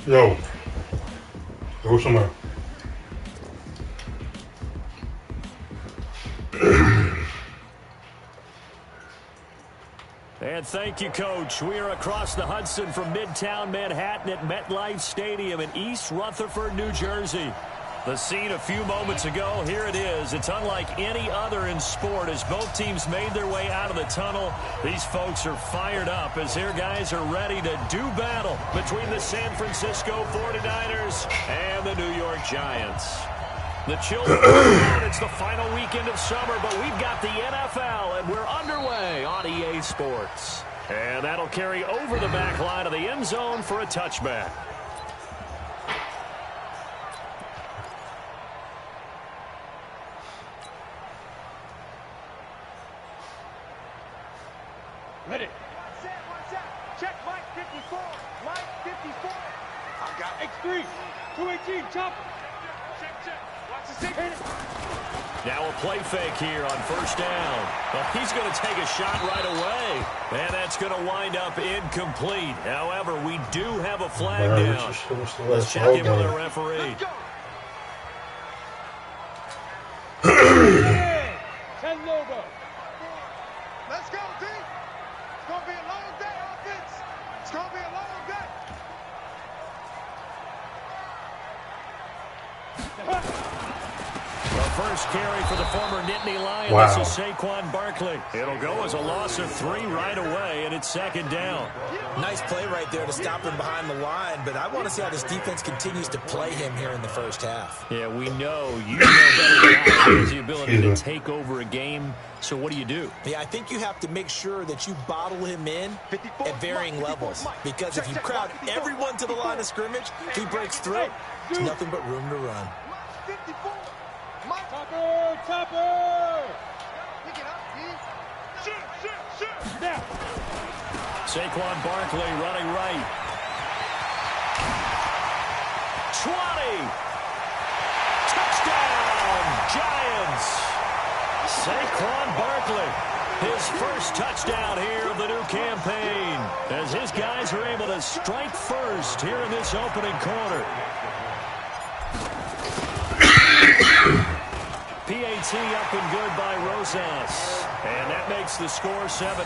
Yo, go somewhere. And thank you, Coach. We are across the Hudson from Midtown Manhattan at MetLife Stadium in East Rutherford, New Jersey. The scene a few moments ago, here it is. It's unlike any other in sport as both teams made their way out of the tunnel. These folks are fired up as their guys are ready to do battle between the San Francisco 49ers and the New York Giants. The children are it's the final weekend of summer, but we've got the NFL, and we're underway on EA Sports. And that'll carry over the back line of the end zone for a touchback. Ready. One set. Check Mike 54. Mike 54. I got X3. 218. Chopper. Check. Watch the stick. Now a play fake here on first down. Well, he's going to take a shot right away. And that's going to wind up incomplete. However, we do have a flag down. Let's check in with our referee. 10 logo. Let's go, D. It's going to be a long day, offense. It's going to be a long day. The first carry for the former Nittany Lion. Wow. This is Saquon Barkley. It'll go as a loss of 3 right away, and it's second down. Nice play right there to stop him behind the line, but I want to see how this defense continues to play him here in the first half. Yeah, we know you know better than I. He has the ability to take over a game. So what do? Yeah, I think you have to make sure that you bottle him in at varying levels. Because if you crowd everyone to the line of scrimmage, if he breaks through, there's nothing but room to run. 54. Topper. Pick it up, D. Shoot. Now. Saquon Barkley running right. 20. Touchdown, Giants. Saquon Barkley, his first touchdown here of the new campaign, as his guys are able to strike first here in this opening quarter. PAT up and good by Rosas, and that makes the score 7-0.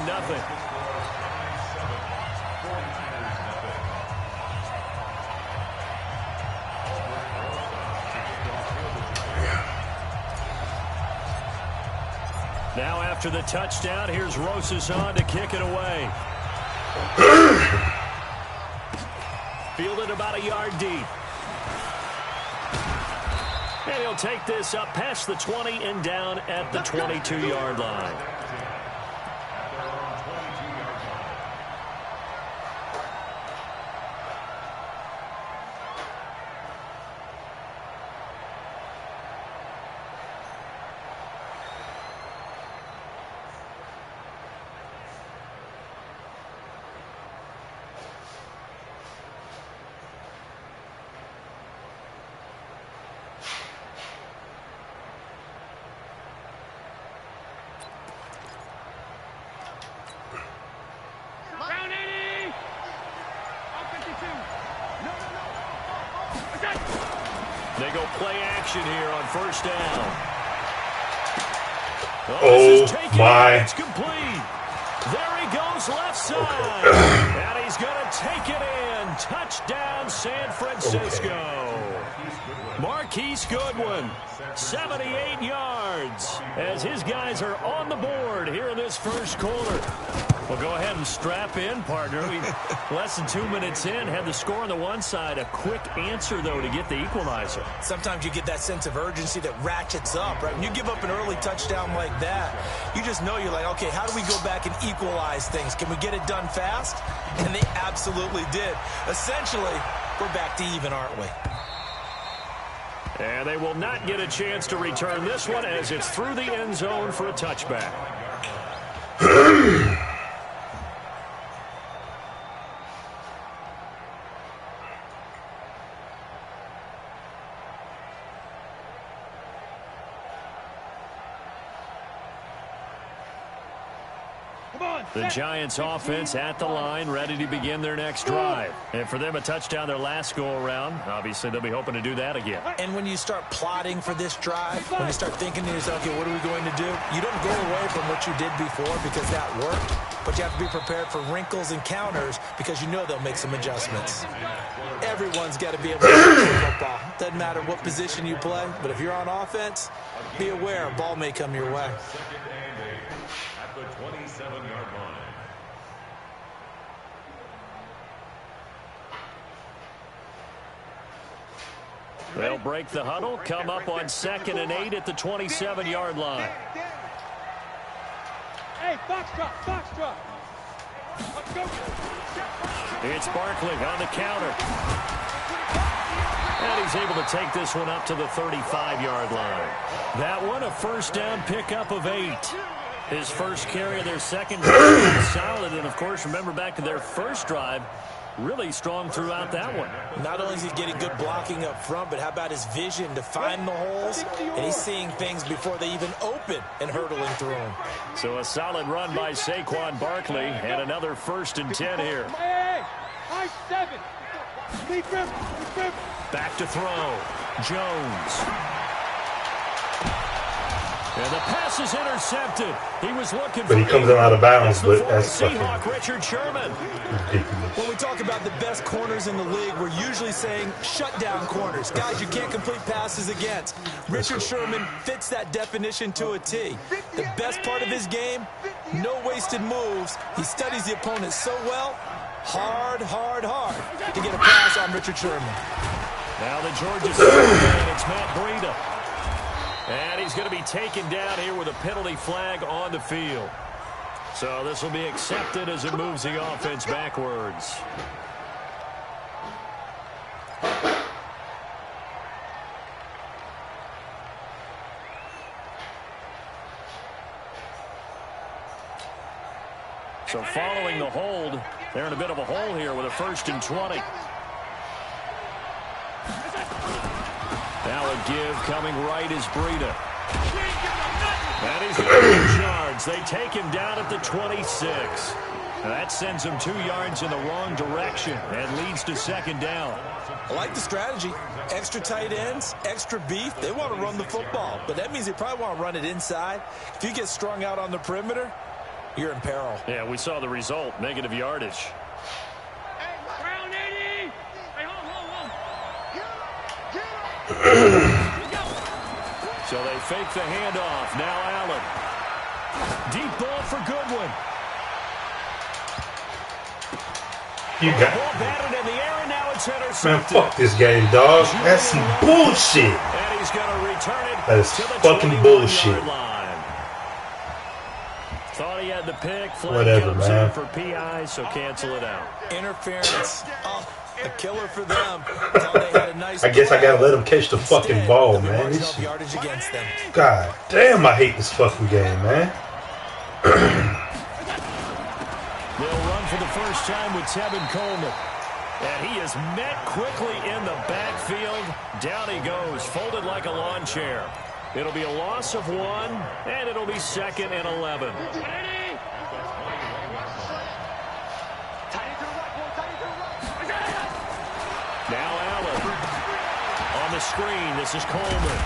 Now after the touchdown, here's Rosas on to kick it away. Fielded about a yard deep. And he'll take this up past the 20 and down at the 22-yard line. They go play action here on first down. This is taken. It's complete. There he goes left side. And he's going to take it in. Touchdown, San Francisco. Marquise Goodwin, 78 yards, as his guys are on the board here in this first quarter. Well, go ahead and strap in, partner. Less than 2 minutes in, had the score on the one side. A quick answer, though, to get the equalizer. Sometimes you get that sense of urgency that ratchets up, right? When you give up an early touchdown like that, you just know you're like, okay, how do we go back and equalize things? Can we get it done fast? And they absolutely did. Essentially, we're back to even, aren't we? And they will not get a chance to return this one as it's through the end zone for a touchback. The Giants offense at the line, ready to begin their next drive. And for them, a touchdown their last go-around. Obviously, they'll be hoping to do that again. And when you start plotting for this drive, when you start thinking to yourself, okay, what are we going to do? You don't go away from what you did before because that worked, but you have to be prepared for wrinkles and counters because you know they'll make some adjustments. Everyone's got to be able to play football. Doesn't matter what position you play, but if you're on offense, be aware a ball may come your way. At the 27-yard line. They'll break the huddle, come up on 2nd and 8 at the 27-yard line. Hey, foxtrot. Let's go. It's Barkley on the counter. And he's able to take this one up to the 35-yard line. That one, a first down pickup of 8. His first carry of their second drive was solid. And, of course, remember back to their first drive, really strong throughout that one. Not only is he getting good blocking up front, but how about his vision to find the holes? And he's seeing things before they even open and hurtling through them. So a solid run by Saquon Barkley and another 1st and 10 here. Hey, high 7. Back to throw. Jones. And the pass is intercepted. He was looking for... But he comes out of bounds, but that's Seahawk Richard Sherman. ridiculous. When we talk about the best corners in the league, we're usually saying shutdown corners. Guys you can't complete passes against. Richard Sherman fits that definition to a T. The best part of his game, no wasted moves. He studies the opponent so well. Hard to get a pass on Richard Sherman. Now the Georgia State, it's Matt Breida. And he's going to be taken down here with a penalty flag on the field. So this will be accepted as it moves the offense backwards. So following the hold, they're in a bit of a hole here with a 1st and 20. Now a give coming right is Breida. And he's got 8 yards. They take him down at the 26. Now that sends him 2 yards in the wrong direction and leads to 2nd down. I like the strategy. Extra tight ends, extra beef. They want to run the football, but that means they probably want to run it inside. If you get strung out on the perimeter, you're in peril. Yeah, we saw the result, negative yardage. Brown 80. Hey, hold. So they fake the handoff. Now Allen. Deep ball for Goodwin. You got Ball batted in the air, and now it's man, intercepted. fuck this game, dog. That's some bullshit. And he's going to return it That is to the fucking 21-yard bullshit. line. Thought he had the pick. Flag Whatever, comes man. in for PI, so cancel it out. Interference. Oh, a killer for them. They had a nice I guess I gotta let him catch the fucking Instead, ball, they'll be man. marching This off shit. yardage against them. God damn, I hate this fucking game, man. They'll run for the first time with Tevin Coleman. And he is met quickly in the backfield. Down he goes, folded like a lawn chair. It'll be a loss of 1, and it'll be 2nd and 11. Now Allen. On the screen, this is Coleman.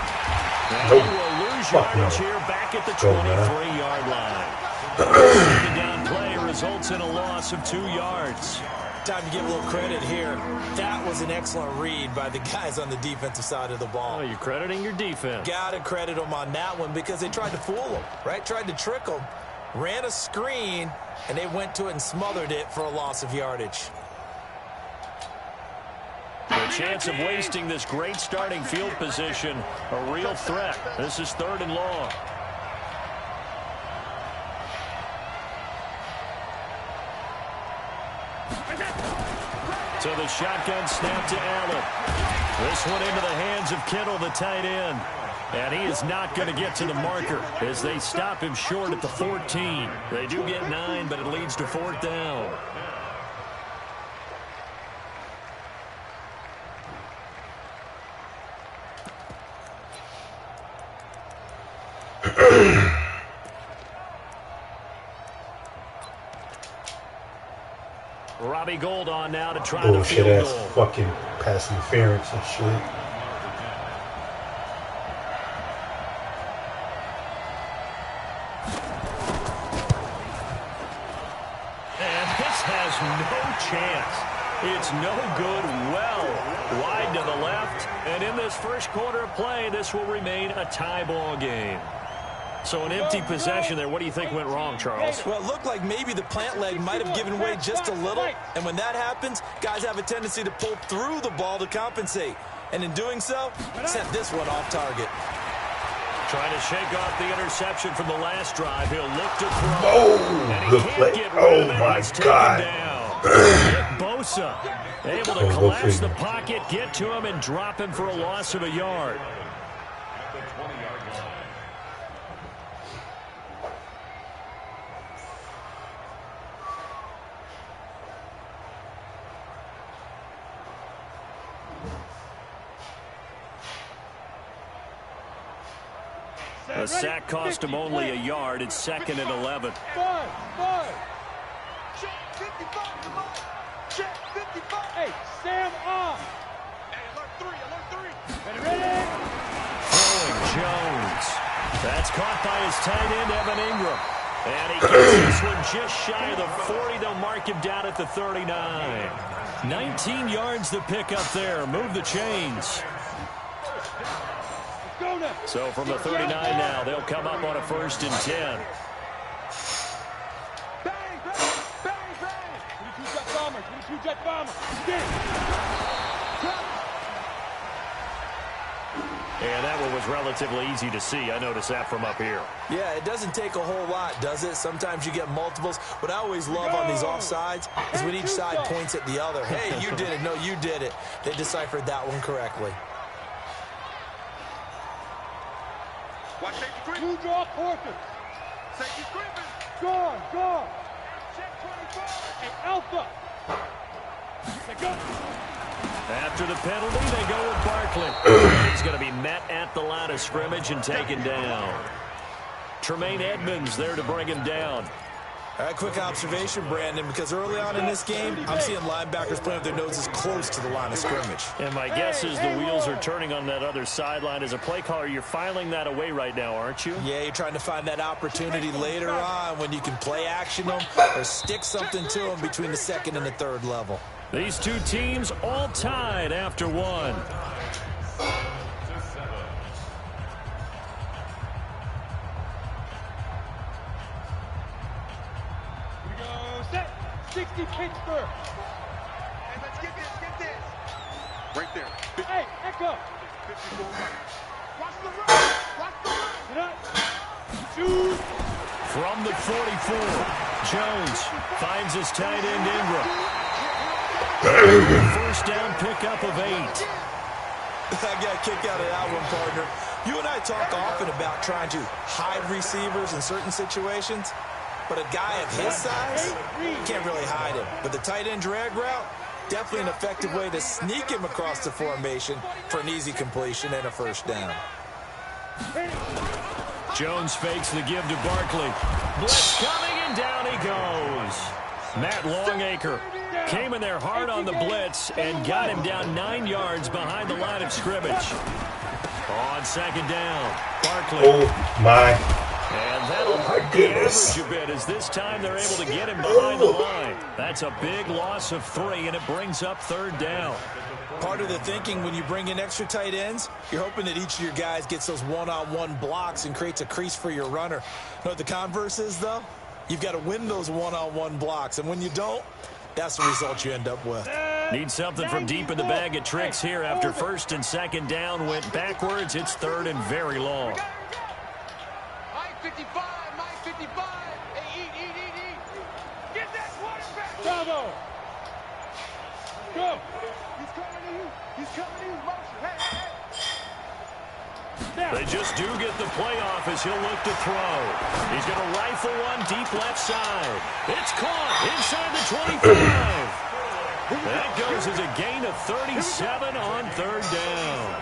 And Nope. he will lose Fuck yardage no. here back at the Go, man. 23-yard line. Second down play results in a loss of 2 yards. Time to give a little credit here. That was an excellent read by the guys on the defensive side of the ball. Oh, you're crediting your defense. Gotta credit them on that one because they tried to fool them, right? Tried to trick them. Ran a screen, and they went to it and smothered it for a loss of yardage. The chance of wasting this great starting field position, a real threat. This is 3rd and long. So the shotgun snap to Allen. This one into the hands of Kittle, the tight end. And he is not going to get to the marker as they stop him short at the 14. They do get 9, but it leads to 4th down. Robbie Gould on now to try the Bullshit field ass goal. fucking pass interference and shit. And this has no chance. It's no good, well wide to the left. And in this first quarter of play, this will remain a tie ball game. So an empty possession there. What do you think went wrong, Charles? Well, it looked like maybe the plant leg might have given way just a little. And when that happens, guys have a tendency to pull through the ball to compensate. And in doing so, sent this one off target. Trying to shake off the interception from the last drive. He'll look to throw. Oh, good play. Oh, my God. Bosa able to collapse the pocket, get to him, and drop him for a loss of a yard. At the 20-yard line. The sack cost him only a yard. It's 2nd and 11. 5. Check 55. Come on. Check 55. Hey, Sam off. Hey, alert 3. Ready? Throwing Jones. That's caught by his tight end, Evan Ingram. And he gets this one just shy of the 40. They'll mark him down at the 39. 19 yards to pick up there. Move the chains. So from the 39 now, they'll come up on a 1st and 10. Bang, bang, bang, bang. 22 jet bombers. 22 jet bombers. And that one was relatively easy to see. I noticed that from up here. Yeah, it doesn't take a whole lot, does it? Sometimes you get multiples. What I always love on these offsides is when each side points at the other. Hey, you did it. No, you did it. They deciphered that one correctly. Watch safety creeping. Two draw quarters. Safety creeping. Gone. Check 24. Hey, Alpha. They go. After the penalty, they go with Barkley. He's going to be met at the line of scrimmage and taken down. Tremaine Edmonds there to bring him down. All right, quick observation, Brandon, because early on in this game, I'm seeing linebackers playing with their noses close to the line of scrimmage. And my guess is the wheels are turning on that other sideline. As a play caller, you're filing that away right now, aren't you? Yeah, you're trying to find that opportunity later on when you can play action them or stick something to them between the 2nd and the 3rd level. These two teams all tied after one. We go set. 60 Pittsburgh. Hey, let's get this. Right there. Hey, echo. 54. Watch the run. Get up. Shoot. From the 44, Jones finds his tight end Ingram. First down pickup of 8. I got a kick out of that one, partner. You and I talk often about trying to hide receivers in certain situations, but a guy of his size can't really hide him. But the tight end drag route, definitely an effective way to sneak him across the formation for an easy completion and a 1st down. Jones fakes the give to Barkley. Blitz coming, and down he goes. Matt Longacre came in there hard on the blitz and got him down 9 yards behind the line of scrimmage. On 2nd down, Barkley. Oh, my. And that'll hurt the average a bit as this time they're able to get him behind the line. That's a big loss of 3, and it brings up 3rd down. Part of the thinking when you bring in extra tight ends, you're hoping that each of your guys gets those one-on-one blocks and creates a crease for your runner. You know what the converse is, though? You've got to win those one-on-one blocks, and when you don't, that's the result you end up with. Need something from deep in the bag of tricks here after 1st and 2nd down went backwards. It's 3rd and very long. Mike 55. Hey, eat. Get that quarterback. Bravo. Go. He's coming to you. Motion. Hey. They just do get the playoff as he'll look to throw. He's going to rifle one deep left side. It's caught inside the 25. That goes as a gain of 37 on 3rd down.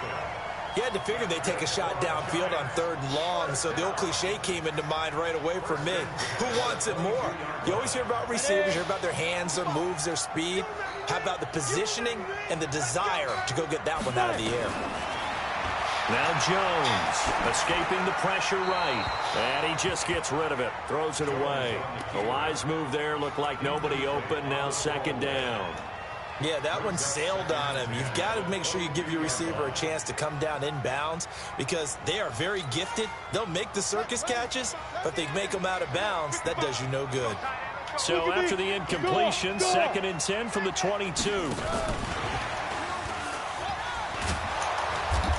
You had to figure they'd take a shot downfield on 3rd and long, so the old cliche came into mind right away for me. Who wants it more? You always hear about receivers, hear about their hands, their moves, their speed. How about the positioning and the desire to go get that one out of the air? Now Jones escaping the pressure right, and he just gets rid of it, throws it away. A wise move there, looked like nobody open, now 2nd down. Yeah, that one sailed on him. You've got to make sure you give your receiver a chance to come down inbounds because they are very gifted. They'll make the circus catches, but they make them out of bounds. That does you no good. So after the incompletion, 2nd and 10 from the 22.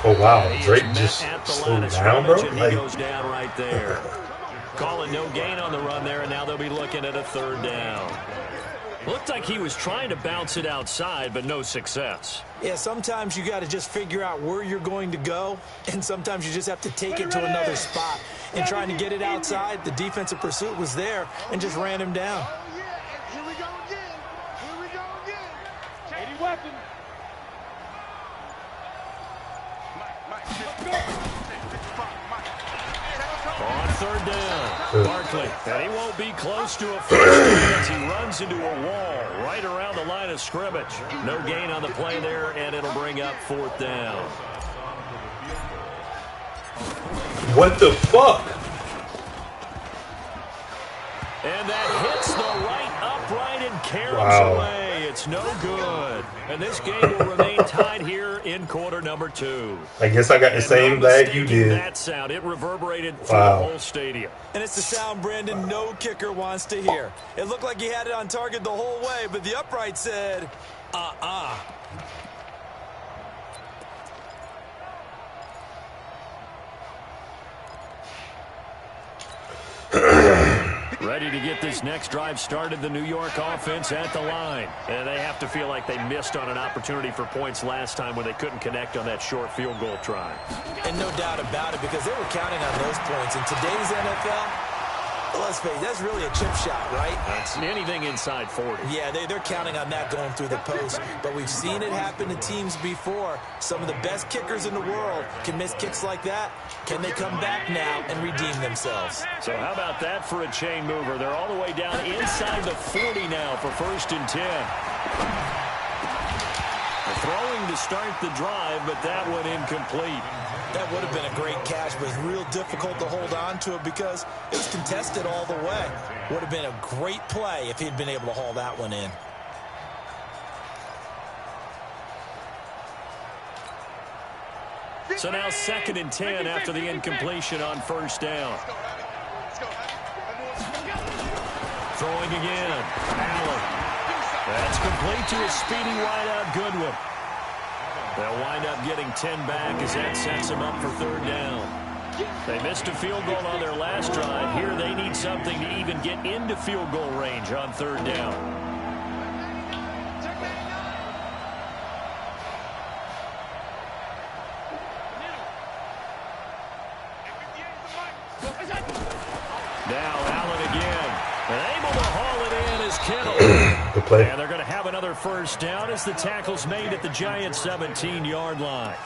Oh, wow. Drake just slowed down, bro. He goes down right there. Calling no gain on the run there, and now they'll be looking at a 3rd down. Looked like he was trying to bounce it outside, but no success. Yeah, sometimes you got to just figure out where you're going to go, and sometimes you just have to take it to another spot. And trying to get it outside, the defensive pursuit was there and just ran him down. Oh, yeah. Here we go again. Here we go again. 80 weapon. On 3rd down, Barkley, and he won't be close to a first as he runs into a wall right around the line of scrimmage. No gain on the play there, and it'll bring up 4th down. What the fuck? And that hits the right upright and caroms away. It's no good. And this game will remain tied here in quarter number 2. I guess I got the same bag you did. That sound, it reverberated through the whole stadium. And it's the sound, Brandon, no kicker wants to hear. It looked like he had it on target the whole way, but the upright said, Ready to get this next drive started, the New York offense at the line. And they have to feel like they missed on an opportunity for points last time when they couldn't connect on that short field goal try. And no doubt about it, because they were counting on those points. In today's NFL, let's face it, that's really a chip shot, right? That's anything inside 40. Yeah, they're counting on that going through the post. But we've seen it happen to teams before. Some of the best kickers in the world can miss kicks like that. Can they come back now and redeem themselves? So how about that for a chain mover? They're all the way down inside the 40 now for 1st and 10. Throwing to start the drive, but that one incomplete. That would have been a great catch, but it's real difficult to hold on to it because it was contested all the way. Would have been a great play if he'd been able to haul that one in. So now 2nd and 10 after the incompletion on 1st down. Throwing again. Allen. That's complete to a speedy wideout Goodwin. They'll wind up getting 10 back as that sets them up for 3rd down. They missed a field goal on their last drive. Here they need something to even get into field goal range on 3rd down. Now Allen again. And able to haul it in as Kittle. Good play. And they're going to have another 1st down as the tackle's made at the Giants' 17-yard line.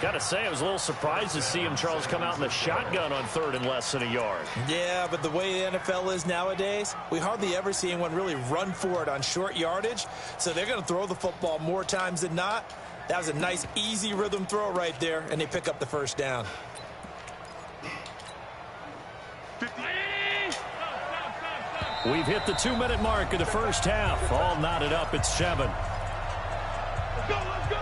Got to say, I was a little surprised to see him, Charles, come out in the shotgun on 3rd and less than a yard. Yeah, but the way the NFL is nowadays, we hardly ever see anyone really run for it on short yardage. So they're going to throw the football more times than not. That was a nice, easy rhythm throw right there, and they pick up the 1st down. We've hit the 2-minute mark of the 1st half. All knotted up at 7. Let's go, let's go.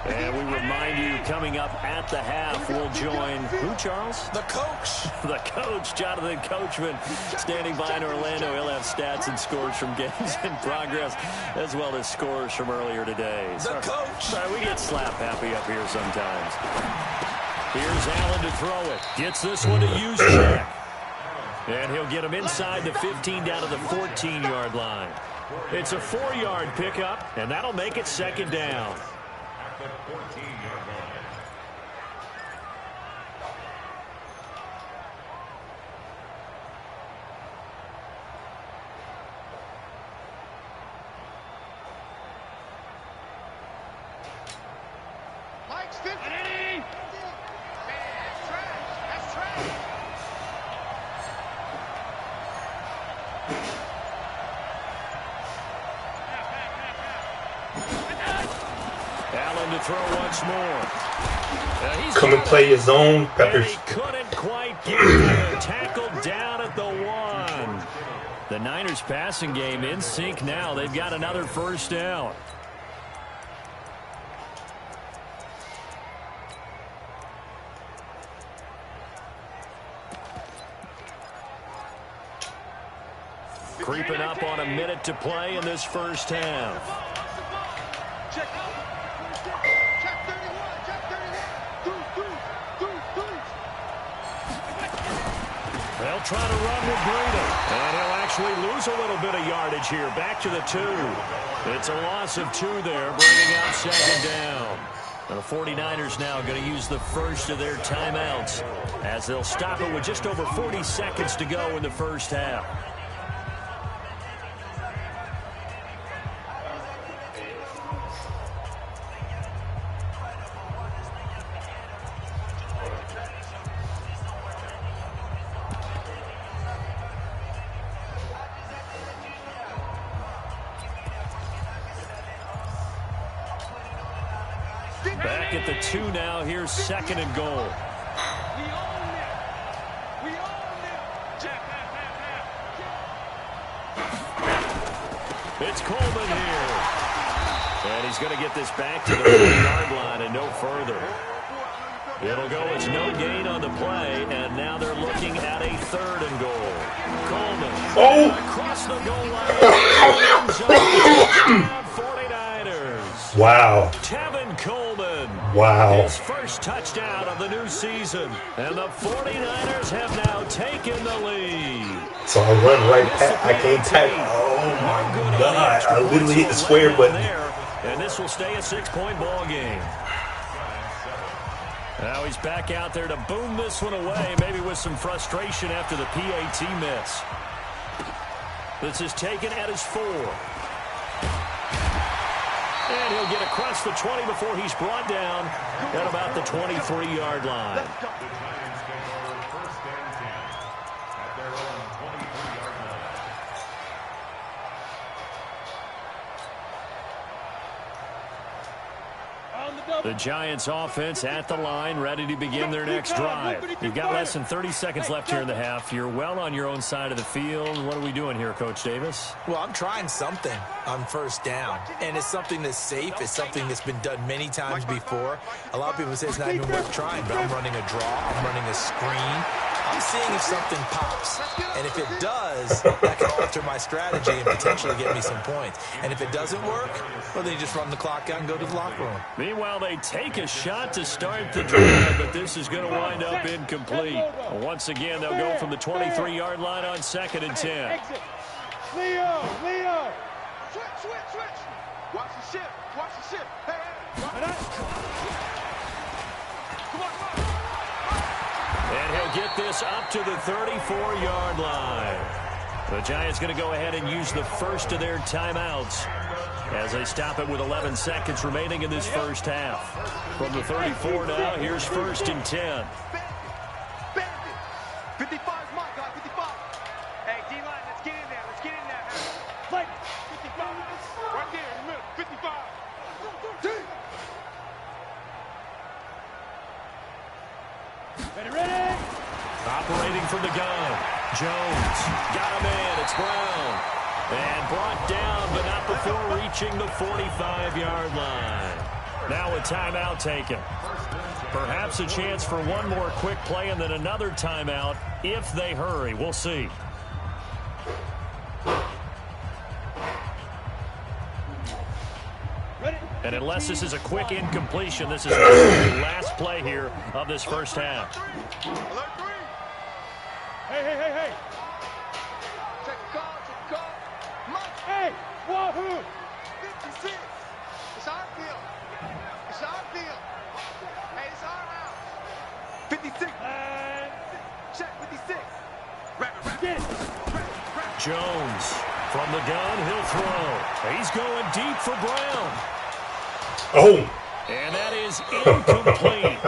And we remind you, coming up at the half, we'll join who, Charles? The coach. The coach, Jonathan Coachman, standing by in Orlando. He'll have stats and scores from games in progress, as well as scores from earlier today. The coach. Sorry, we get slap happy up here sometimes. Here's Allen to throw it. Gets this one to use check. And he'll get him inside the 15 down to the 14-yard line. It's a 4-yard pickup, and that'll make it 2nd down. Allen to throw once more. Come and play his own Peppers. He couldn't quite get there. Tackled down at the 1. The Niners passing game in sync now. They've got another first down. Creeping up on a minute to play in this first half. Check 31. They'll try to run with Brady. And he'll actually lose a little bit of yardage here. Back to the 2. It's a loss of 2 there, bringing out second down. And the 49ers now going to use the first of their timeouts as they'll stop it with just over 40 seconds to go in the first half. Back at the 2 now. Here's second and goal. We own it. It's Coleman here. And he's going to get this back to the 40-yard line and no further. It'll go as no gain on the play, and now they're looking at a third and goal. Coleman across the goal line. 49ers. Wow. Tevin Coleman. Wow. His first touchdown of the new season. And the 49ers have now taken the lead. So I run right past. I can't type. Oh my God. I literally hit the square button. And this will stay a 6-point ball game. Now he's back out there to boom this one away, maybe with some frustration after the PAT miss. This is taken at his 4. And he'll get across the 20 before he's brought down at about the 23-yard line. The Giants offense at the line, ready to begin their next drive. You've got less than 30 seconds left here in the half. You're well on your own side of the field. What are we doing here, Coach Davis? Well, I'm trying something on first down, and it's something that's safe. It's something that's been done many times before. A lot of people say it's not even worth trying, but I'm running a draw. I'm running a screen. I'm seeing if something pops, and if it does, that can alter my strategy and potentially get me some points. And if it doesn't work, well, then you just run the clock out and go to the locker room. Meanwhile, they take a shot to start the drive, but this is going to wind up incomplete. Once again, they'll go from the 23-yard line on 2nd and 10. Leo. Switch. Watch the ship. Hey. Come on. And he'll get this up to the 34-yard line. The Giants going to go ahead and use the first of their timeouts as they stop it with 11 seconds remaining in this first half. From the 34 now, here's 1st and 10. 55 is my guy, 55. Hey, D-line, let's get in there. Play. 55. Right there in the middle, 55. Ready? Operating from the gun. Jones got a man. It's Brown. And brought down, but not before reaching the 45-yard line. Now a timeout taken. Perhaps a chance for one more quick play and then another timeout if they hurry. We'll see. And unless this is a quick incompletion, this is the last play here of this first half. Alert 3. Hey. Check the call. Mike. Hey, wahoo. 56. It's our field. Hey, it's our house. 56. Check 56. Wrap. Get it. Jones from the gun. He'll throw. He's going deep for Brown. Oh, And that is incomplete.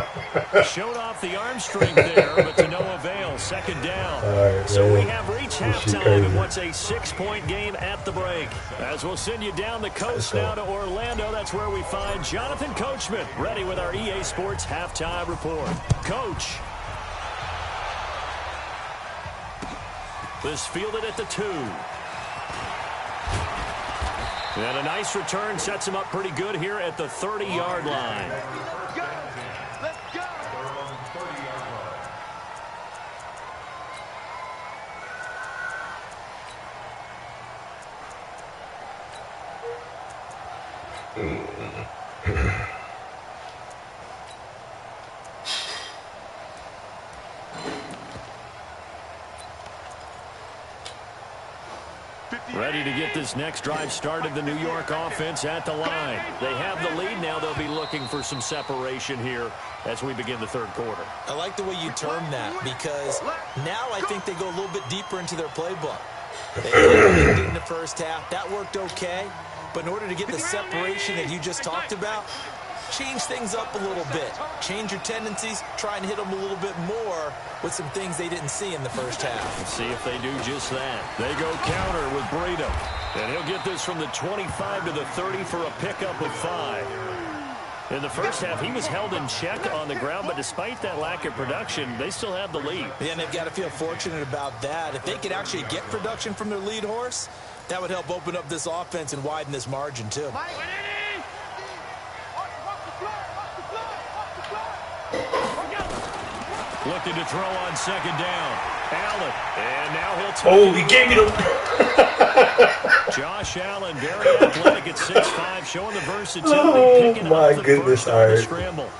Showed off the arm strength there, but to no avail. Second down. Right, so man. we have reached halftime in what's a 6-point game at the break. As we'll send you down the coast now to Orlando, that's where we find Jonathan Coachman, ready with our EA Sports halftime report. Coach. This fielded at the 2. And a nice return sets him up pretty good here at the 30-yard line. Let's go. Let's go. Ready to get this next drive started, the New York offense at the line. They have the lead now. They'll be looking for some separation here as we begin the third quarter. I like the way you term that because now I think they go a little bit deeper into their playbook. They did in the first half. That worked okay. But in order to get the separation that you just talked about, change things up a little bit. Change your tendencies. Try and hit them a little bit more with some things they didn't see in the first half. Let's see if they do just that. They go counter with Breida. And he'll get this from the 25 to the 30 for a pickup of 5. In the first half, he was held in check on the ground, but despite that lack of production, they still have the lead. Yeah, and they've got to feel fortunate about that. If they could actually get production from their lead horse, that would help open up this offense and widen this margin, too. Looking to throw on second down. Allen. And now he'll take Oh, he gave me the... Josh Allen, very athletic at 6'5", showing the versatility. Oh, picking my up the goodness, first on the Art. scramble.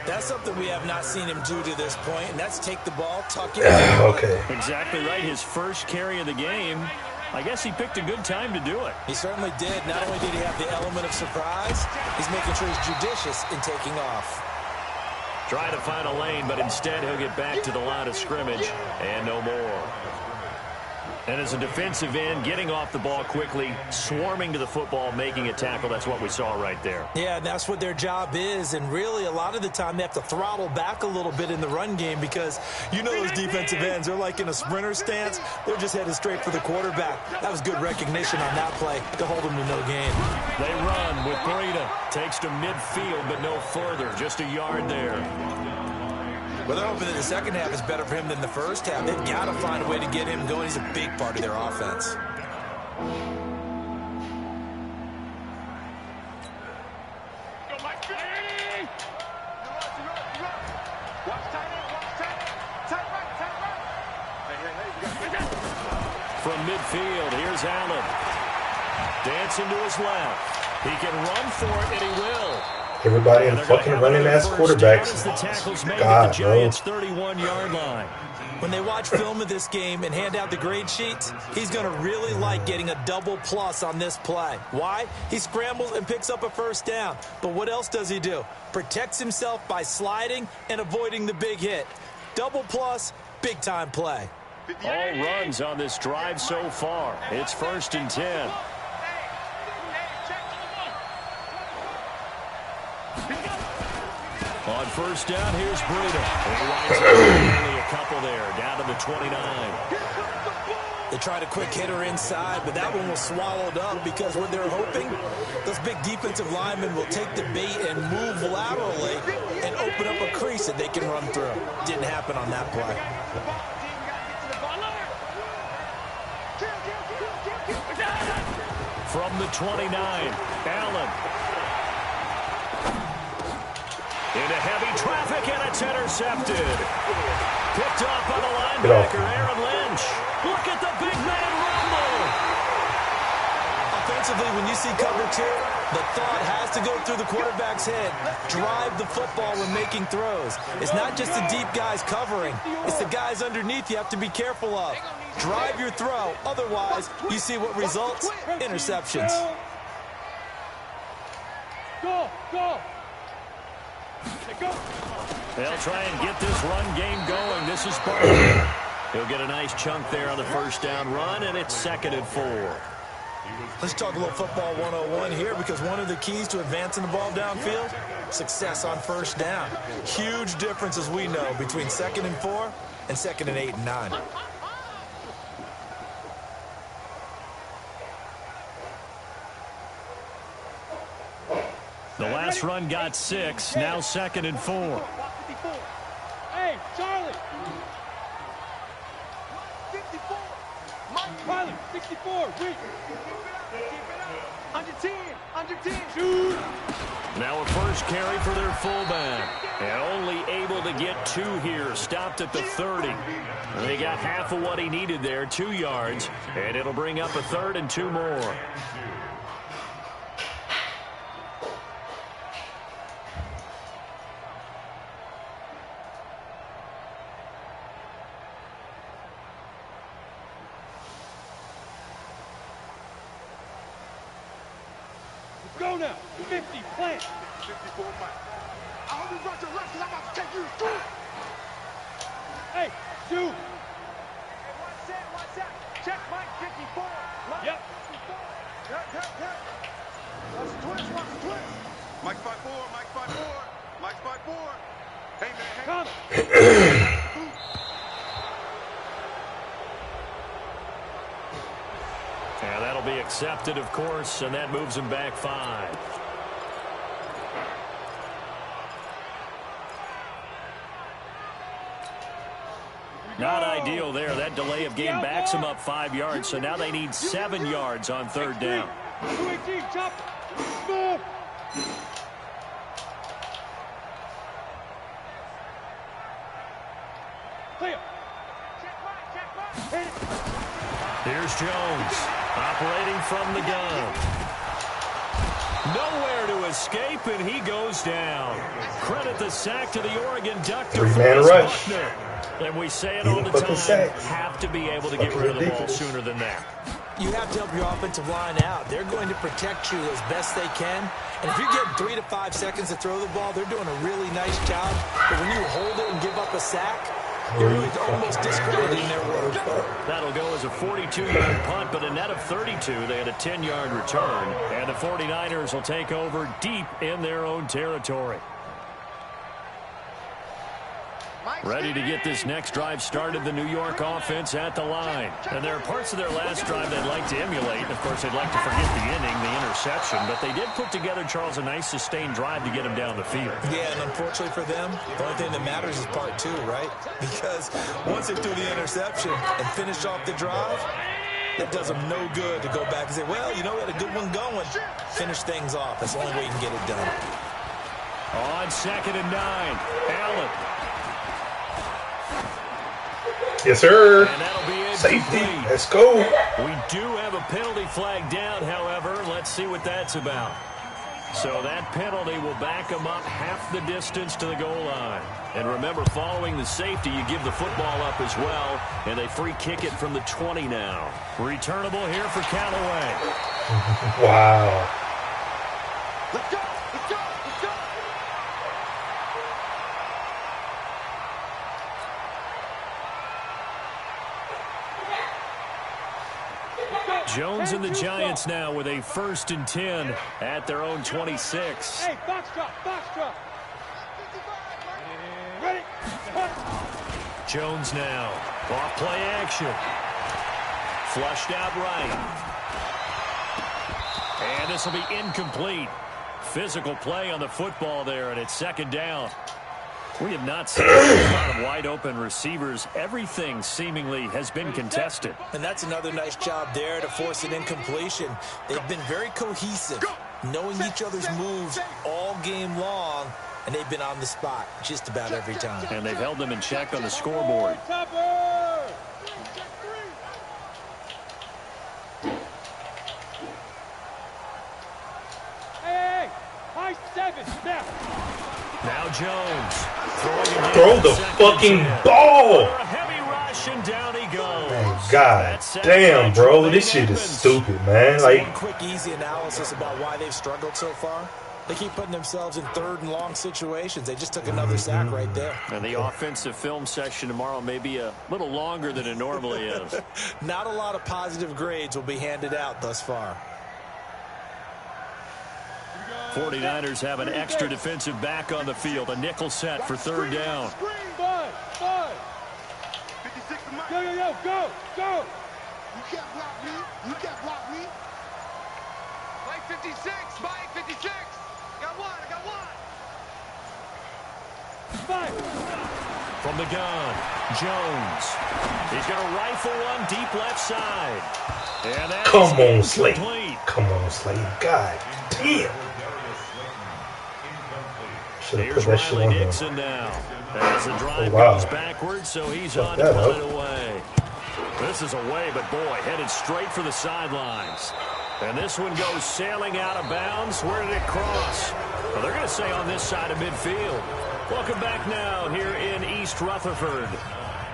That's something we have not seen him do to this point, and that's take the ball, tuck it. Okay. Exactly right. His first carry of the game. I guess he picked a good time to do it. He certainly did. Not only did he have the element of surprise, he's making sure he's judicious in taking off. Try to find a lane, but instead he'll get back to the line of scrimmage and no more. And as a defensive end, getting off the ball quickly, swarming to the football, making a tackle, that's what we saw right there. Yeah, and that's what their job is. And really, a lot of the time, they have to throttle back a little bit in the run game because you know those defensive ends, they're like in a sprinter stance. They're just headed straight for the quarterback. That was good recognition on that play to hold them to no gain. They run with Breida. Takes to midfield, but no further. Just a yard there. Well, they're hoping that the second half is better for him than the first half. They've got to find a way to get him going. He's a big part of their offense. From midfield, here's Allen. Dancing to his left. He can run for it, and he will. Everybody in fucking running ass quarterbacks. God, bro. 31-yard line. When they watch film of this game and hand out the grade sheets, he's going to really like getting a double plus on this play. Why? He scrambles and picks up a first down. But what else does he do? Protects himself by sliding and avoiding the big hit. Double plus, big-time play. All runs on this drive so far. It's 1st and 10. On first down, here's Breida. Only a couple there, down to the 29. They tried a quick hitter inside, but that one was swallowed up because what they're hoping, those big defensive linemen will take the bait and move laterally and open up a crease that they can run through. Didn't happen on that play. From the 29, Allen. Into heavy traffic, and it's intercepted. Picked off by the linebacker, Aaron Lynch. Look at the big man rumble. Offensively, when you see cover 2, the thought has to go through the quarterback's head. Drive the football when making throws. It's not just the deep guys covering. It's the guys underneath you have to be careful of. Drive your throw. Otherwise, you see what results? Interceptions. Go, go. They'll try and get this run game going. This is Barkley. He'll get a nice chunk there on the first down run, and it's 2nd and 4. Let's talk a little football 101 here, because one of the keys to advancing the ball downfield, success on first down. Huge difference, as we know, between 2nd and 4 and 2nd and 8 and 9. The last run got 6, now 2nd and 4. Hey, Charlie. 54. Charlie, 64. Wait. Under 10. Under 10. Shoot. Now a first carry for their fullback. And only able to get 2 here. Stopped at the 30. And they got half of what he needed there, 2 yards. And it'll bring up a 3rd and 2 more. Go now. 50. Plant. 54, Mike. I hope you brought your left, because I'm about to take you through. Hey, shoot. Hey, watch that. Check Mike 54. Mike yep. 54. Yep. Watch the twist. Mike 5-4. Mike 5-4. Mike 5-4. Hey, man. Hey. Come. Yeah, that'll be accepted, of course, and that moves him back 5. Not ideal there. That delay of game backs him up 5 yards, so now they need 7 yards on 3rd down. 218, chop. Move. Clear. Check. Here's Jones, operating from the gun. Nowhere to escape, and he goes down. Credit the sack to the Oregon Duck. 3-man rush. And we say it all the time, have to be able to get rid of the ball sooner than that. You have to help your offensive line out. They're going to protect you as best they can. And if you're getting 3 to 5 seconds to throw the ball, they're doing a really nice job. But when you hold it and give up a sack, you're really almost discrediting their work. That'll go as a 42-yard punt, but a net of 32. They had a 10-yard return. And the 49ers will take over deep in their own territory. Ready to get this next drive started, the New York offense at the line. And there are parts of their last drive they'd like to emulate. Of course, they'd like to forget the inning, the interception. But they did put together, Charles, a nice sustained drive to get them down the field. Yeah, and unfortunately for them, the only thing that matters is part 2, right? Because once they threw the interception and finish off the drive, it does them no good to go back and say, well, you know, we had a good one going. Finish things off. That's the only way you can get it done. On 2nd and 9, Allen. Yes, sir. And that'll be it. Safety. Let's go. We do have a penalty flag down, however. Let's see what that's about. So that penalty will back them up half the distance to the goal line. And remember, following the safety, you give the football up as well. And they free kick it from the 20 now. Returnable here for Callaway. Wow. Let's go. Let's go. Let's go. Jones and the Giants now with a 1st and 10 at their own 26. Hey, box drop. Ready? Jones now. Off play action. Flushed out right. And this will be incomplete. Physical play on the football there, and it's 2nd down. We have not seen a lot of wide-open receivers. Everything seemingly has been contested. And that's another nice job there to force an incompletion. They've been very cohesive, knowing each other's moves all game long, and they've been on the spot just about every time. And they've held them in check on the scoreboard. Hey, high 7, now. Now Jones. Throw the fucking ball. A heavy rush, and down he goes. Man, God damn, bro. This shit is stupid, man. Like, one quick, easy analysis about why they've struggled so far. They keep putting themselves in third and long situations. They just took another sack right there. And the offensive film session tomorrow may be a little longer than it normally is. Not a lot of positive grades will be handed out thus far. 49ers have an extra defensive back on the field. A nickel set for third down. Five. 56 to Mike. Go. You can't block me. Mike 56. Mike 56. I got one. Five. From the gun, Jones. He's going to rifle one deep left side. And that Come on, is Slade. incomplete. Come on, Slade. God damn. Should have put Here's that shit Riley on there. Dixon now. As the drive wow. goes backwards, so he's Fuck on to that punt up. it away. This is away, but boy, headed straight for the sidelines. And this one goes sailing out of bounds. Where did it cross? Well, they're going to say on this side of midfield. Welcome back now here in East Rutherford.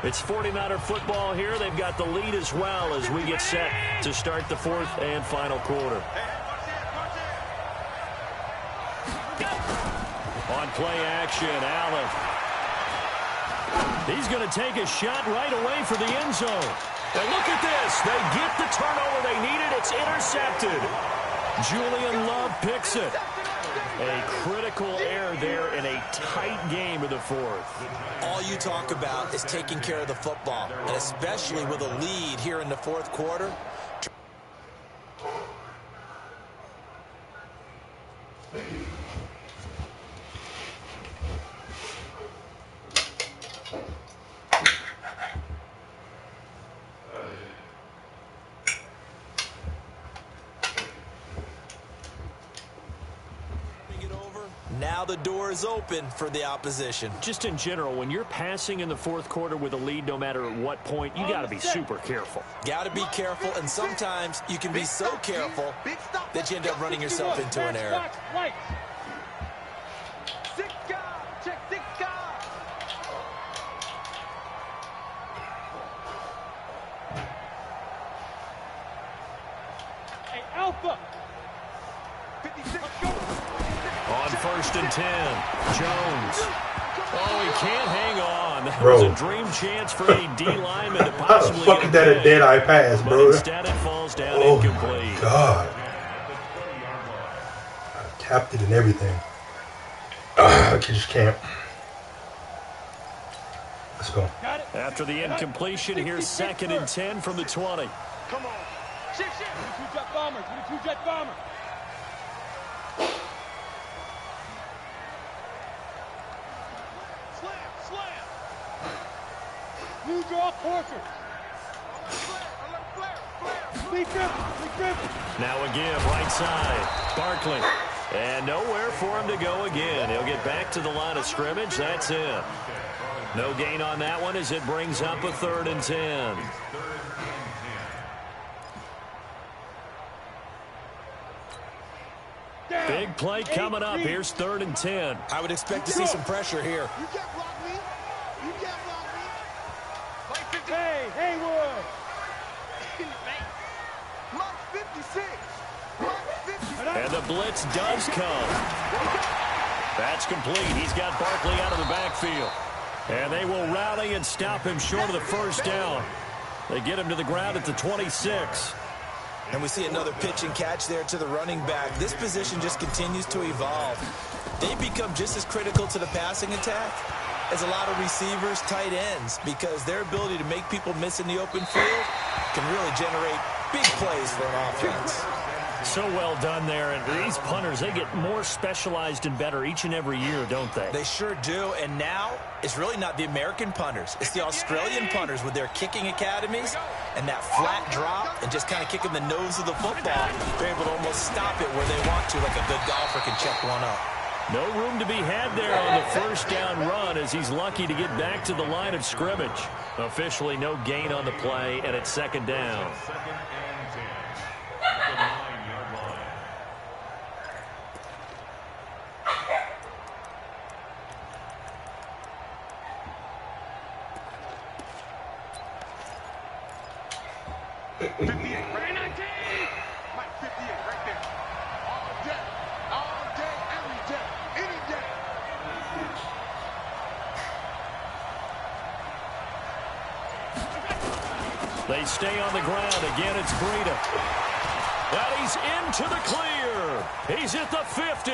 It's 49er football here. They've got the lead as well as we get set to start the fourth and final quarter. On play action, Allen. He's going to take a shot right away for the end zone. And look at this. They get the turnover they needed. It's intercepted. Julian Love picks it. A critical error there in a tight game of the fourth. All you talk about is taking care of the football, and especially with a lead here in the fourth quarter. Now the door is open for the opposition. Just in general, when you're passing in the fourth quarter with a lead, no matter at what point, you got to be super careful. Got to be careful, and sometimes you can be so careful that you end up running yourself into an error. Hey, Alpha. 56. On 1st and 10, Jones. Oh, he can't hang on. That Bro. was a dream chance for a D lineman to How the possibly fuck get is that a pick, dead eye pass, but bro? instead it falls down Oh incomplete. my god. I tapped it and everything. I just can't. Let's go. After the incompletion, here's 2nd and 10 from the 20. Come on. Shift. 22-jet bomber. 22-jet bomber. Slam. New draw Porter. Lee Griffin. Now again, right side, Barkley. And nowhere for him to go again. He'll get back to the line of scrimmage. That's it. No gain on that one as it brings up a 3rd and 10. Big play coming up. Here's 3rd and 10. I would expect to see some pressure here. You can't block me. Hey, Haywood. Mike 56. And the blitz does come. That's complete. He's got Barkley out of the backfield. And they will rally and stop him short of the first down. They get him to the ground at the 26. And we see another pitch and catch there to the running back. This position just continues to evolve. They become just as critical to the passing attack as a lot of receivers, tight ends, because their ability to make people miss in the open field can really generate big plays for an offense. So well done there. And these punters, they get more specialized and better each and every year, don't they? They sure do. And now it's really not the American punters. It's the Australian punters with their kicking academies and that flat drop and just kind of kicking the nose of the football. They're able to almost stop it where they want to, like a good golfer can check one up. No room to be had there on the first down run as he's lucky to get back to the line of scrimmage. Officially no gain on the play, and it's 2nd down. Mike 58 right there. All day, every They stay on the ground. Again, it's Breida. And he's into the clear. He's at the 50.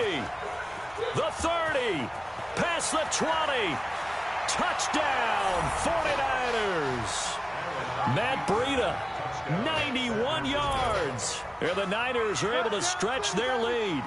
The 30. Past the 20. Touchdown, 49ers. Matt Breida, 91 yards. And the Niners are able to stretch their lead.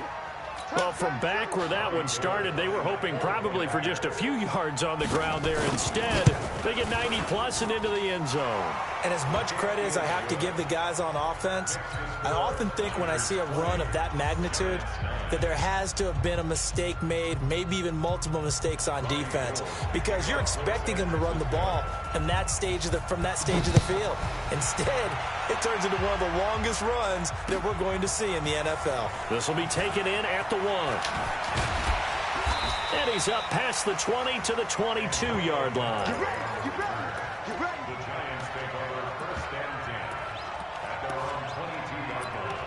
Well, from back where that one started, they were hoping probably for just a few yards on the ground there. Instead, they get 90-plus and into the end zone. And as much credit as I have to give the guys on offense, I often think when I see a run of that magnitude that there has to have been a mistake made, maybe even multiple mistakes on defense, because you're expecting them to run the ball from that stage of the field. Instead, it turns into one of the longest runs that we're going to see in the NFL. This will be taken in at the 1. And he's up past the 20 to the 22-yard line. Get ready. Get ready. The Giants take over 1st and 10 at their own 22-yard line.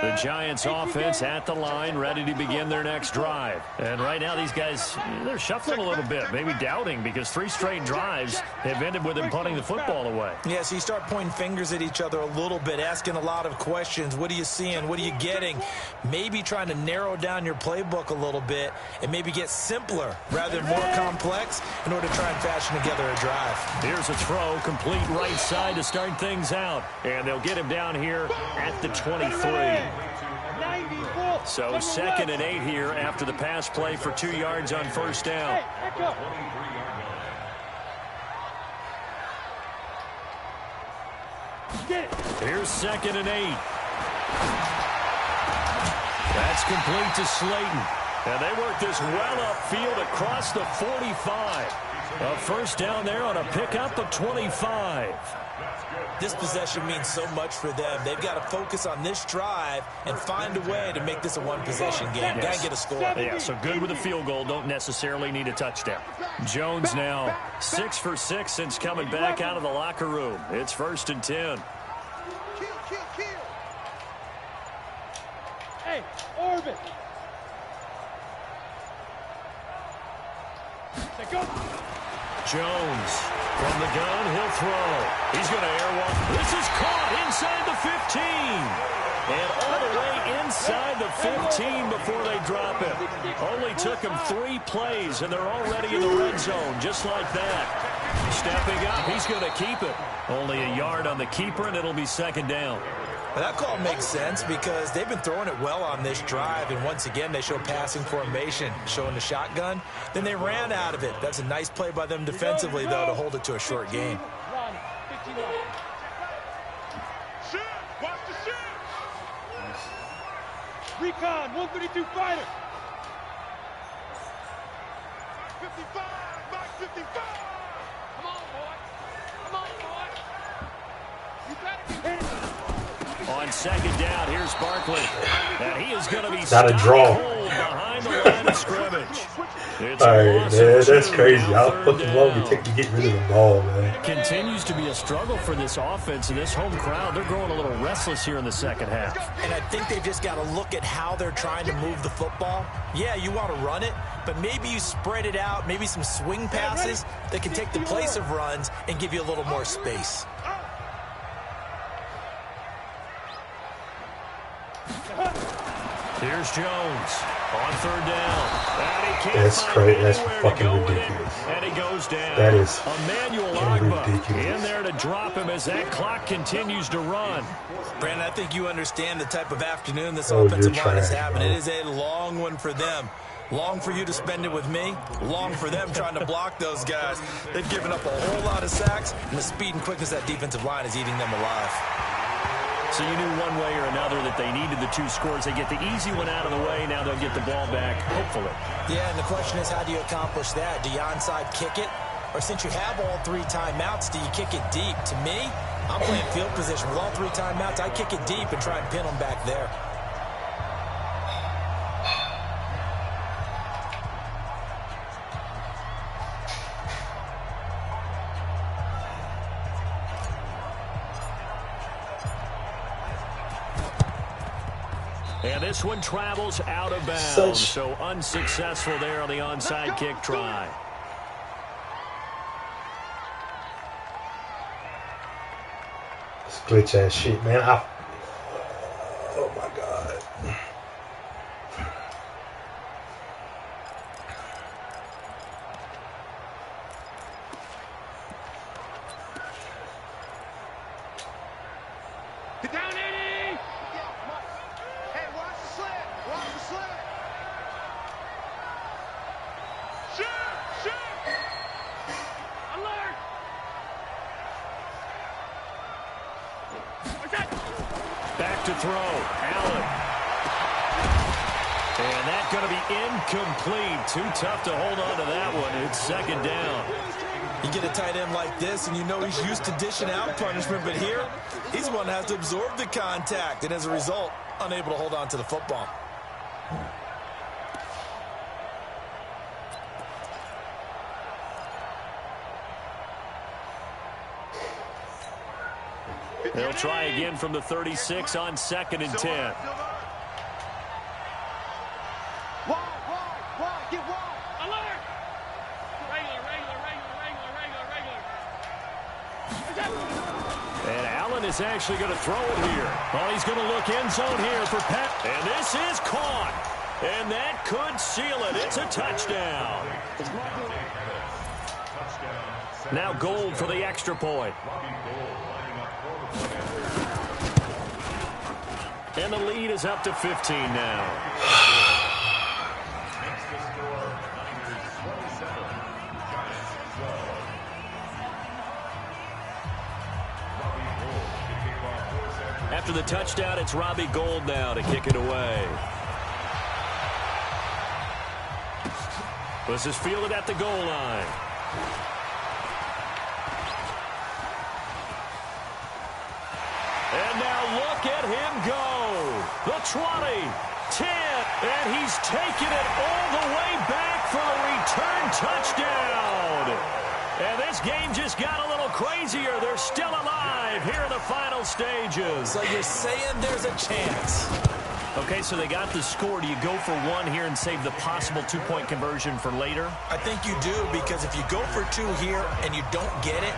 The Giants offense at the line, ready to begin their next drive. And right now these guys, they're shuffling a little bit, maybe doubting, because 3 straight drives have ended with them punting the football away. Yeah, so you start pointing fingers at each other a little bit, asking a lot of questions. What are you seeing? What are you getting? Maybe trying to narrow down your playbook a little bit and maybe get simpler rather than more complex in order to try and fashion together a drive. Here's a throw, complete right side to start things out. And they'll get him down here at the 23. So 2nd and 8 here after the pass play for 2 yards on 1st down. Here's 2nd and 8. That's complete to Slayton. And they work this well upfield across the 45. A 1st down there on a pickup of 25. This possession means so much for them. They've got to focus on this drive and find a way to make this a one-possession game. Yes. Got to get a score. Yeah, so good with a field goal. Don't necessarily need a touchdown. Jones now 6 for 6 since coming back out of the locker room. It's 1st and 10. Kill. Hey, Orbit. Go. Jones from the gun, he'll throw. He's going to airwalk. This is caught inside the 15. And all the way inside the 15 before they drop it. Only took him 3 plays, and they're already in the red zone, just like that. Stepping up, he's going to keep it. Only a yard on the keeper, and it'll be 2nd down. Well, that call makes sense because they've been throwing it well on this drive, and once again, they show passing formation, showing the shotgun. Then they ran out of it. That's a nice play by them defensively, though, to hold it to a short gain. Watch the shoot. Recon, 132 fighter. 55, Mike 55. Come on, boy. You better be hitting. On 2nd down, here's Barkley. And he is going to be Not a draw. behind the line of scrimmage. It's All right, man, that's crazy. How fucking long it take to get rid of the ball, man? Continues to be a struggle for this offense and this home crowd. They're growing a little restless here in the 2nd half. And I think they've just got to look at how they're trying to move the football. Yeah, you want to run it, but maybe you spread it out, maybe some swing passes that can take the place of runs and give you a little more space. Here's Jones on 3rd down. And he can't That's find crazy. That's anywhere to fucking go with it. ridiculous. And he goes down. That is Emmanuel ridiculous. Ogbah in there to drop him as that clock continues to run. Brandon, I think you understand the type of afternoon this Oh, offensive you're line is trash, having. bro. It is a long one for them. Long for you to spend it with me. Long for them trying to block those guys. They've given up a whole lot of sacks, and the speed and quickness of that defensive line is eating them alive. So you knew one way or another that they needed the 2 scores. They get the easy one out of the way. Now they'll get the ball back, hopefully. Yeah, and the question is, how do you accomplish that? Do you onside kick it? Or since you have all 3 timeouts, do you kick it deep? To me, I'm playing field position. With all 3 timeouts, I kick it deep and try and pin them back there. And this one travels out of bounds, so unsuccessful there on the onside kick try. It's glitch ass shit, man. Oh my god. Get down, Eddie! Hey, watch the slant! Watch the slant! Shoot! Shoot! Alert! Back to throw. Allen. And that's going to be incomplete. Too tough to hold on to that one. It's second down. You get a tight end like this, and you know he's used to dishing out punishment, but here, he's the one that has to absorb the contact, and as a result, unable to hold on to the football. They'll try again from the 36 on 2nd and 10. Wide, get wide! Alert! Regular. And Allen is actually going to throw it here. Oh, he's going to look end zone here for Pat. And this is caught. And that could seal it. It's a touchdown. Now Gold for the extra point. And the lead is up to 15 now. After the touchdown, it's Robbie Gould now to kick it away. This is fielded at the goal line. And now look at him go. The 20, 10, and he's taken it all the way back for a return touchdown. And this game just got a little crazier. They're still alive here in the final stages. So you're saying there's a chance. Okay, so they got the score. Do you go for one here and save the possible two-point conversion for later? I think you do, because if you go for two here and you don't get it,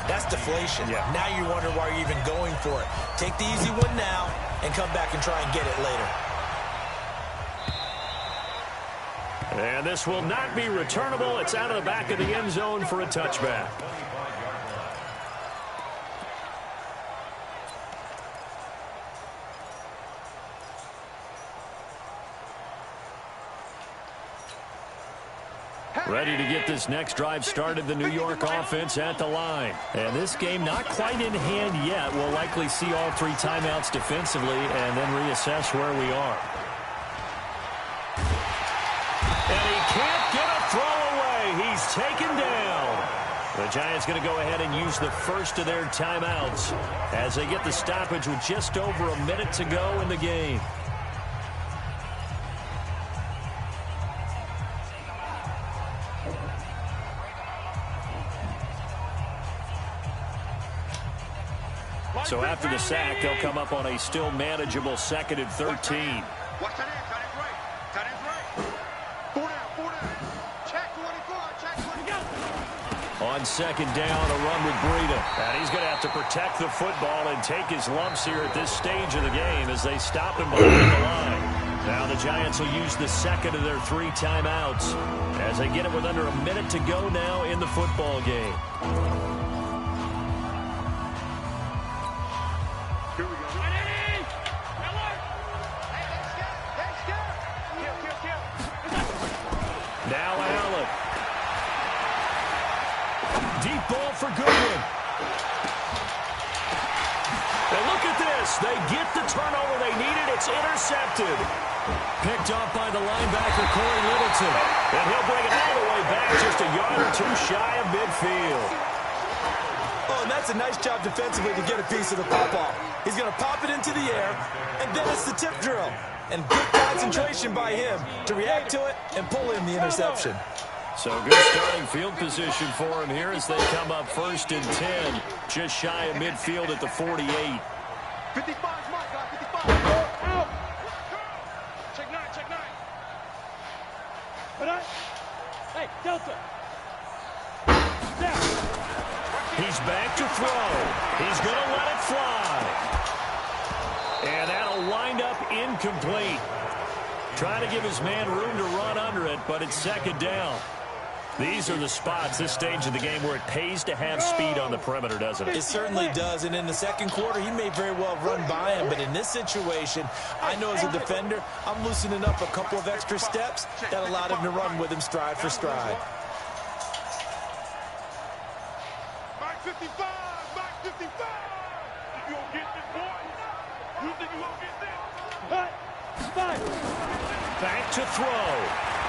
that's deflation. Yeah. Now you wonder why you're even going for it. Take the easy one now and come back and try and get it later. And this will not be returnable. It's out of the back of the end zone for a touchback. Ready to get this next drive started, the New York offense at the line. And this game not quite in hand yet. We'll likely see all three timeouts defensively and then reassess where we are. And he can't get a throw away. He's taken down. The Giants going to go ahead and use the first of their timeouts as they get the stoppage with just over a minute to go in the game. So after the sack, they'll come up on a still manageable 2nd and 13. Watch that end, tight end's right. Tight end's right. 4 down. Check 24, check 24. On 2nd down, a run with Breida. And he's going to have to protect the football and take his lumps here at this stage of the game as they stop him behind the line. Now the Giants will use the second of their 3 timeouts as they get it with under a minute to go now in the football game. Now Allen. Deep ball for Goodwin. And look at this. They get the turnover they needed. It's intercepted. Picked up by the linebacker, Corey Littleton. And he'll bring it all the way back just a yard or two shy of midfield. Oh, and that's a nice job defensively to get a piece of the football. He's going to pop it into the air, and then it's the tip drill. And good concentration by him to react to it and pull in the interception. So good starting field position for him here as they come up 1st and 10, just shy of midfield at the 48. 55, 55. Delta. He's back to throw. He's going to let it fly. And that'll wind up incomplete. Trying to give his man room to run under it, but it's second down. These are the spots, this stage of the game, where it pays to have speed on the perimeter, doesn't it? It certainly does, and in the second quarter, he may very well run by him, but in this situation, I know as a defender, I'm loosening up a couple of extra steps that allowed him to run with him stride for stride. Mike 55! Mike 55! You gonna get this, boy? You think you gonna get this? Hut! Spike! Back to throw.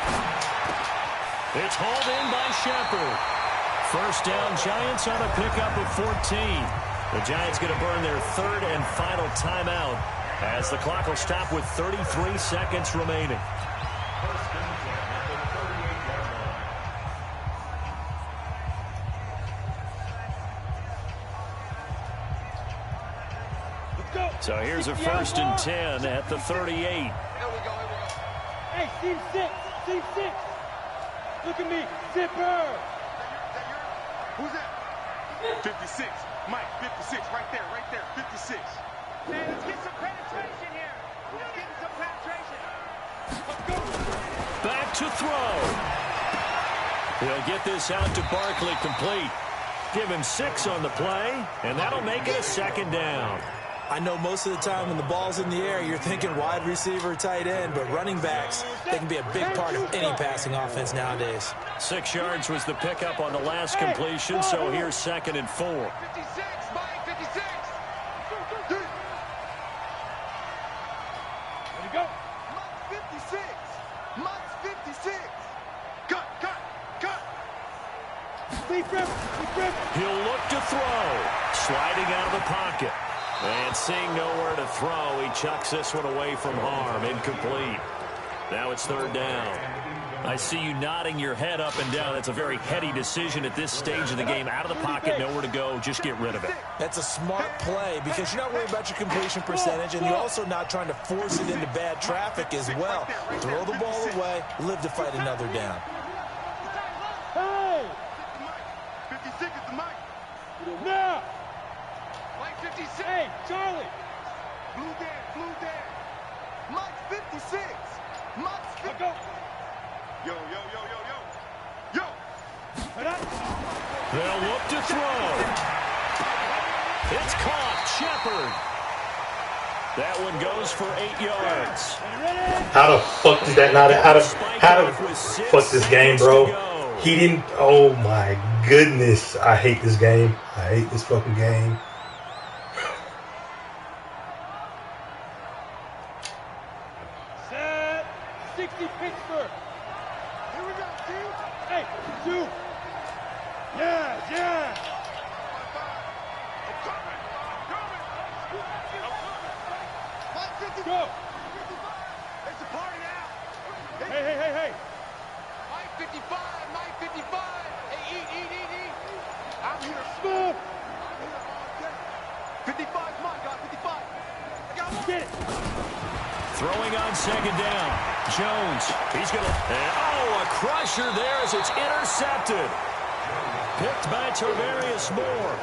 It's hauled in by Shepard. First down, Giants on a pickup of 14. The Giants going to burn their third and final timeout as the clock will stop with 33 seconds remaining. So here's a 1st and 10 at the 38. Here we go. Hey, team 6. Team 6. Look at me. Zipper. Is that yours? Who's that? 56. Mike, 56. Right there. 56. Man, let's get some penetration here. Let's get some penetration. Let's go. Back to throw. He'll get this out to Barkley complete. Give him 6 on the play, and that'll make it a second down. I know most of the time when the ball's in the air, you're thinking wide receiver, tight end, but running backs, they can be a big part of any passing offense nowadays. 6 yards was the pickup on the last completion, so here's 2nd and 4. 56, Mike, 56. There you go. Mike 56. Mike 56. Cut. He'll look to throw. Sliding out of the pocket. And seeing nowhere to throw, he chucks this one away from harm. Incomplete. Now it's 3rd down. I see you nodding your head up and down. That's a very heady decision at this stage of the game. Out of the pocket, nowhere to go. Just get rid of it. That's a smart play because you're not worried about your completion percentage, and you're also not trying to force it into bad traffic as well. Throw the ball away, live to fight another down. Hey! 56 is the mic. Now! Mike 56. Hey, Charlie. Blue Dan. Mike 56. Mike 56. Go. Yo. They'll look to throw. It's caught. Shepard. That one goes for 8 yards. How the fuck did that not? How the fuck this game, bro? He didn't. Oh my goodness! I hate this game. I hate this fucking game. Set. 60 Pittsburgh. Here we go, dude. Hey, 2. Yeah. I'm coming. Mike 50. Go. It's a party now. Hey. Mike 55. 55. Hey, eat. I'm here. Smooth. 55, Mike, got 55. I got one. Get it. Throwing on 2nd down. Jones. He's going to... a crusher there as it's intercepted. Picked by Tarvarius Moore.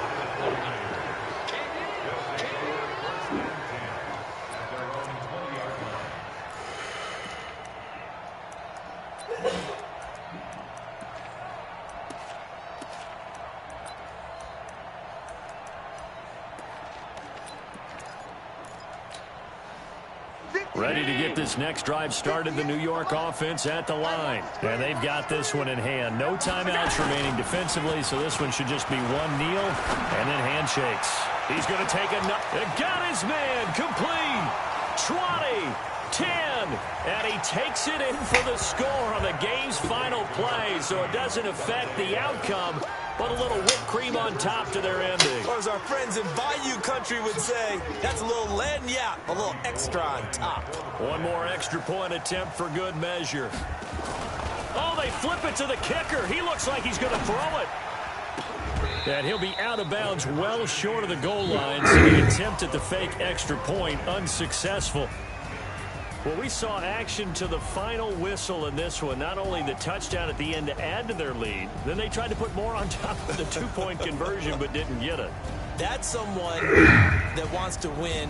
Ready to get this next drive started, the New York offense at the line. And they've got this one in hand. No timeouts remaining defensively, so this one should just be one kneel and then handshakes. He's going to take got his man complete. 20, 10, and he takes it in for the score on the game's final play, so it doesn't affect the outcome, but a little whipped cream on top to their ending. Or as our friends in Bayou Country would say, that's a little lagniappe, a little extra on top. One more extra point attempt for good measure. Oh, they flip it to the kicker. He looks like he's going to throw it. And he'll be out of bounds well short of the goal line, so the attempt at the fake extra point unsuccessful. Well, we saw action to the final whistle in this one. Not only the touchdown at the end to add to their lead, then they tried to put more on top of the two-point conversion but didn't get it. That's someone that wants to win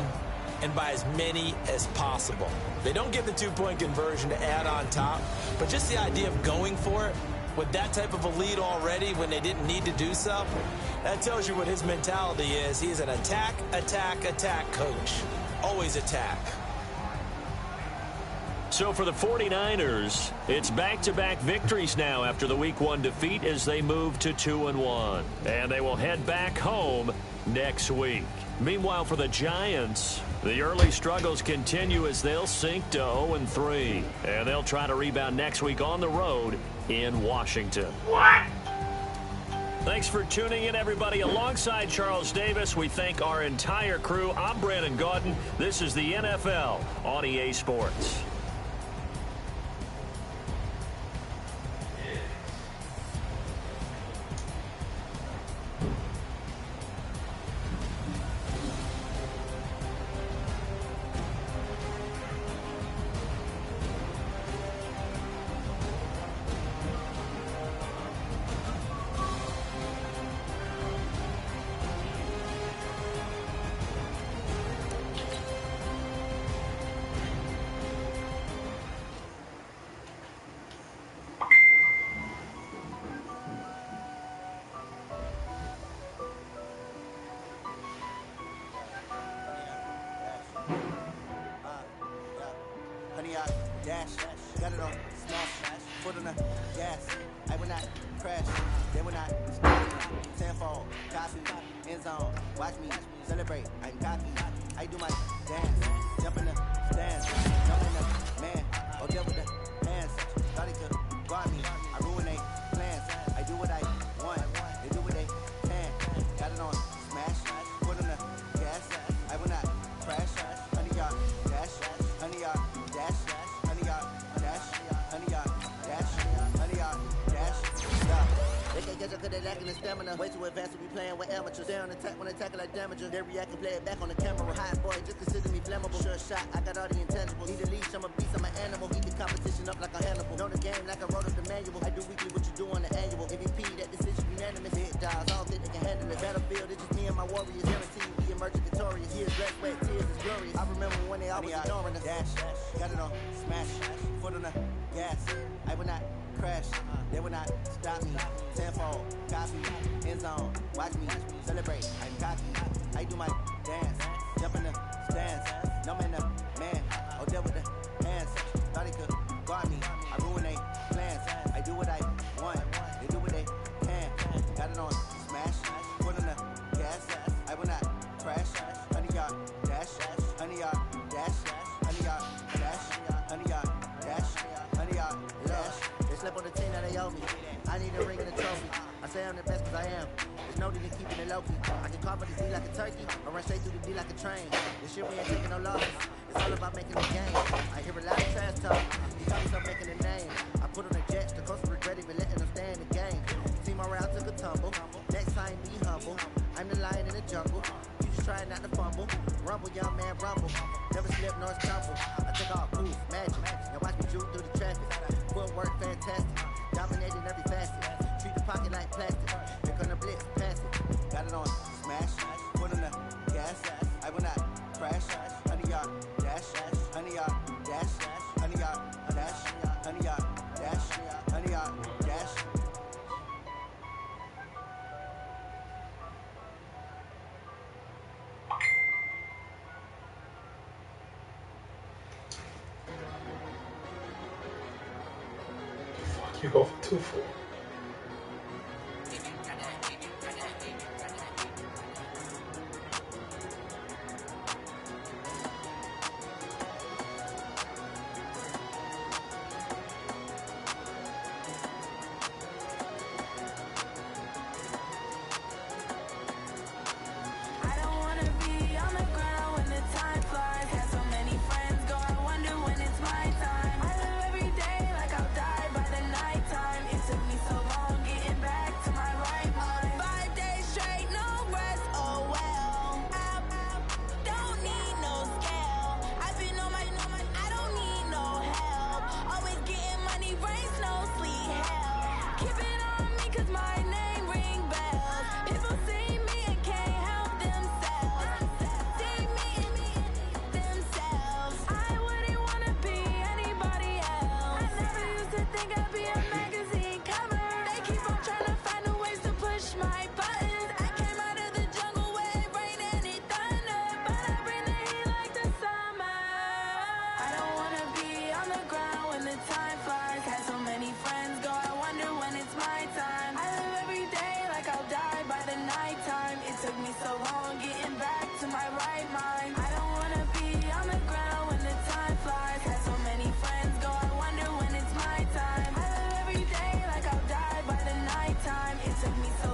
and by as many as possible. They don't get the two-point conversion to add on top, but just the idea of going for it with that type of a lead already when they didn't need to do so, that tells you what his mentality is. He's an attack, attack, attack coach. Always attack. So for the 49ers, it's back-to-back victories now after the Week 1 defeat as they move to 2-1. And they will head back home next week. Meanwhile, for the Giants, the early struggles continue as they'll sink to 0-3. And they'll try to rebound next week on the road in Washington. What? Thanks for tuning in, everybody. Alongside Charles Davis, we thank our entire crew. I'm Brandon Gaudin. This is the NFL on EA Sports. Dash, got it on, smash, foot on the gas. I will not crash, they will not stop. Tenfold, copy, end zone, watch me celebrate. I'm cocky, I do my dance, jump in the stands, jump in the man, or deal with the hands. Thought he could guard me, I ruin they plans. I do what I want, they do what they can. Got it on, smash, foot on the gas. I will not crash, 100 yard dash, 100 yard dash. Cause they lacking the stamina. Way too advanced to be playing with amateurs. Stay on attack when they tackle like damager. They react and play it back on the camera. Hot boy, just consider me flammable. Sure shot, I got all the intangibles. Need a leash, I'm a beast, I'm an animal. Heat the competition up like a Hannibal. Know the game like I wrote up the manual. I do weekly what you do on the annual. MVP, that decision unanimous. Hit dials, I don't think they can handle it. Battlefield, it's just me and my warriors. Guaranteed we emerging victorious. Years, blood, sweat, tears is glorious. I remember when they always ignoring us. Dash, got it on, smash, foot on the gas. I will not crash, they will not stop me. Tenfold, copy, end zone, watch me celebrate. I'm cocky, I do my dance, jump in the stands. No man, the man, I'll deal with the hands. Thought he could guard me, I ruin they plans. I do what I want, they do what they can. Got it on, smash, foot on the gas. I will not crash, 100 yard dash, 100 yard dash, 100 yard dash, 100 yard dash, 100 yard dash. Slept on the team that they owe me. I need a ring and a trophy. I say I'm the best cause I am. There's no need in keeping it low key. I can carve the D like a turkey or run straight through the D like a train. This shit we ain't taking no losses. It's all about making a game. I hear a lot of trash talk. These guys are making a name. I put on the jets. The coach regret even letting them stay in the game. Team around took a tumble. Next time be humble. I'm the lion in the jungle. You just trying not to fumble. Rumble, young man, rumble. Never slip nor stumble. I take all proof, magic. Now watch me juke through the traffic. Footwork fantastic, dominating every facet. Treat the pocket like plastic. Here come the blitz, pass it. Got it on, smash, foot on the gas. I will not crash. 100 yard dash, 100 yard dash, 100 yard dash, 100 yard dash, 100 yard dash. You go for 2-4. Took me took me so